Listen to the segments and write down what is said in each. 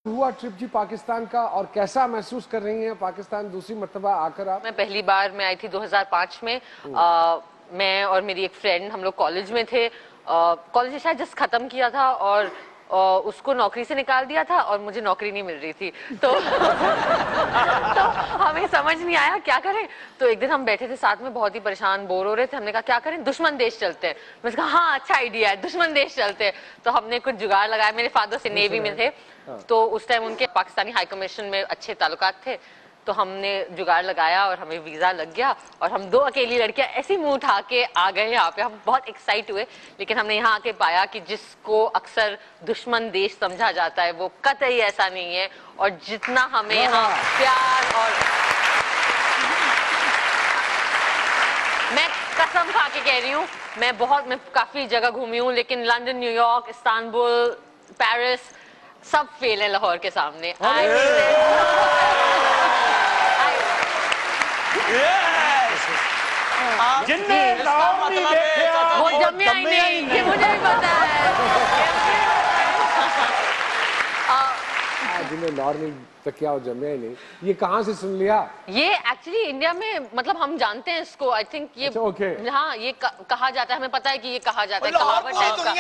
हुआ ट्रिप जी पाकिस्तान का और कैसा महसूस कर रही हैं पाकिस्तान दूसरी मर्तबा आकर आप? मैं पहली बार मैं आई थी 2005 में। मैं और मेरी एक फ्रेंड हम लोग कॉलेज में थे। कॉलेज शायद जस्ट खत्म किया था और उसको नौकरी से निकाल दिया था और मुझे नौकरी नहीं मिल रही थी तो तो हमें समझ नहीं आया क्या करें। तो एक दिन हम बैठे थे साथ में, बहुत ही परेशान बोर हो रहे थे। हमने कहा क्या करें, दुश्मन देश चलते हैं। मैंने कहा हाँ अच्छा आइडिया है, दुश्मन देश चलते हैं। तो हमने कुछ जुगाड़ लगाया। मेरे फादर से नेवी में थे तो उस टाइम उनके पाकिस्तानी हाई कमीशन में अच्छे ताल्लुकात थे। तो हमने जुगाड़ लगाया और हमें वीजा लग गया और हम दो अकेली लड़कियां ऐसी मुंह उठा के आ गए यहाँ पे। हम बहुत एक्साइट हुए, लेकिन हमने यहाँ आके पाया कि जिसको अक्सर दुश्मन देश समझा जाता है वो कतई ऐसा नहीं है। और जितना हमें यहाँ प्यार और मैं कसम खा के कह रही हूँ, मैं काफी जगह घूमी हूँ, लेकिन लंदन, न्यूयॉर्क, इस्तांबुल, पेरिस सब फेल है लाहौर के सामने। जिनने लाहौर नहीं देखा वो जमे ही नहीं, ये मुझे भी पता है। जिन्हें लाहौर नहीं तकिया और जमे ही नहीं, ये कहाँ से सुन लिया? ये एक्चुअली इंडिया में मतलब हम जानते हैं इसको। आई थिंक ये हाँ ये कहा जाता है, हमें पता है कि ये कहा जाता है कहावत टाइप का।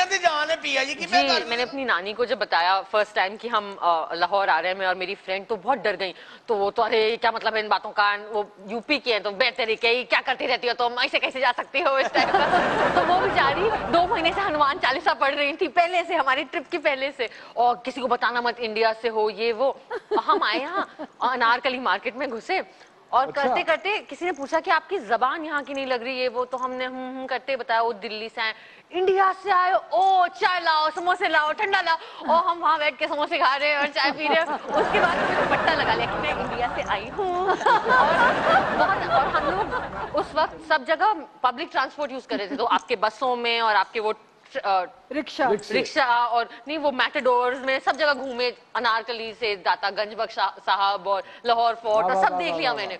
जी मैंने अपनी नानी को जब बताया फर्स्ट टाइम कि हम लाहौर आ रहे हैं, मैं और मेरी फ्रेंड, तो बहुत डर गई। तो वो तो अरे क्या मतलब है इन बातों का, वो यूपी के हैं तो बेहतर क्या करती रहती हो तुम, ऐसे कैसे जा सकती हो इस टाइप का। तो वो बेचारी 2 महीने से हनुमान चालीसा पढ़ रही थी पहले से, हमारी ट्रिप की पहले से, और किसी को बताना मत इंडिया से हो ये वो। हम आए यहाँ अनारकली मार्केट में घुसे और करते करते किसी ने पूछा कि आपकी जबान यहाँ की नहीं लग रही है वो। तो हमने करते बताया वो दिल्ली से आए, इंडिया से आए, ओ चाय लाओ, समोसे लाओ, ठंडा लाओ। और हम वहाँ बैठ के समोसे खा रहे हैं और चाय पी रहे हैं। उसके बाद मुझे पट्टा लगा लिया कि मैं इंडिया से आई हूँ। और हम लोग उस वक्त सब जगह पब्लिक ट्रांसपोर्ट यूज कर रहे थे, तो आपके बसों में और आपके वो रिक्शा और नहीं वो मैटाडोर्स में सब जगह घूमे, अनारकली से दातागंज बख्शा साहब और लाहौर फोर्ट और सब देख लिया मैंने।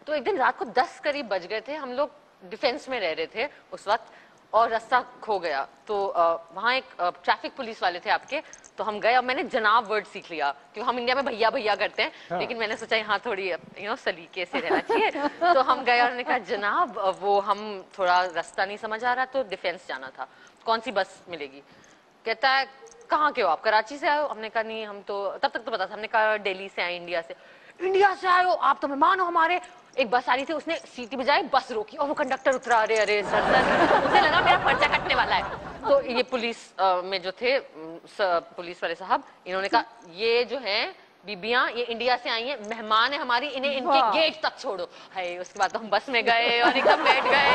तो एक दिन रात को 10 करीब बज गए थे, हम लोग डिफेंस में रह रहे थे उस वक्त और रास्ता खो गया। तो वहाँ एक ट्रैफिक पुलिस वाले थे आपके, तो हम गए और मैंने जनाब वर्ड सीख लिया क्योंकि हम इंडिया में भैया भैया करते हैं। हाँ। लेकिन मैंने सोचा यहाँ थोड़ी सलीके से रहना चाहिए। तो हम गए और उन्होंने कहा जनाब वो हम थोड़ा रास्ता नहीं समझ आ रहा, तो डिफेंस जाना था, कौन सी बस मिलेगी? कहता है कहाँ के हो आप, कराची से आए हो? हमने कहा नहीं हम तो, तब तक तो पता था, हमने कहा दिल्ली से आए, इंडिया से। इंडिया से आए हो आप तो मेहमान हो हमारे। एक बस आ रही थी, उसने सीटी बजाई, बस रोकी और वो कंडक्टर उतरा, अरे अरे सर उसे लगा मेरा पर्चा कटने वाला है। तो ये पुलिस में जो थे पुलिस वाले साहब, इन्होंने कहा ये जो है बीबियां ये इंडिया से आई हैं, मेहमान है हमारी, इन्हें इनके गेट तक छोड़ो। है उसके बाद तो हम बस में गए और एकदम बैठ गए।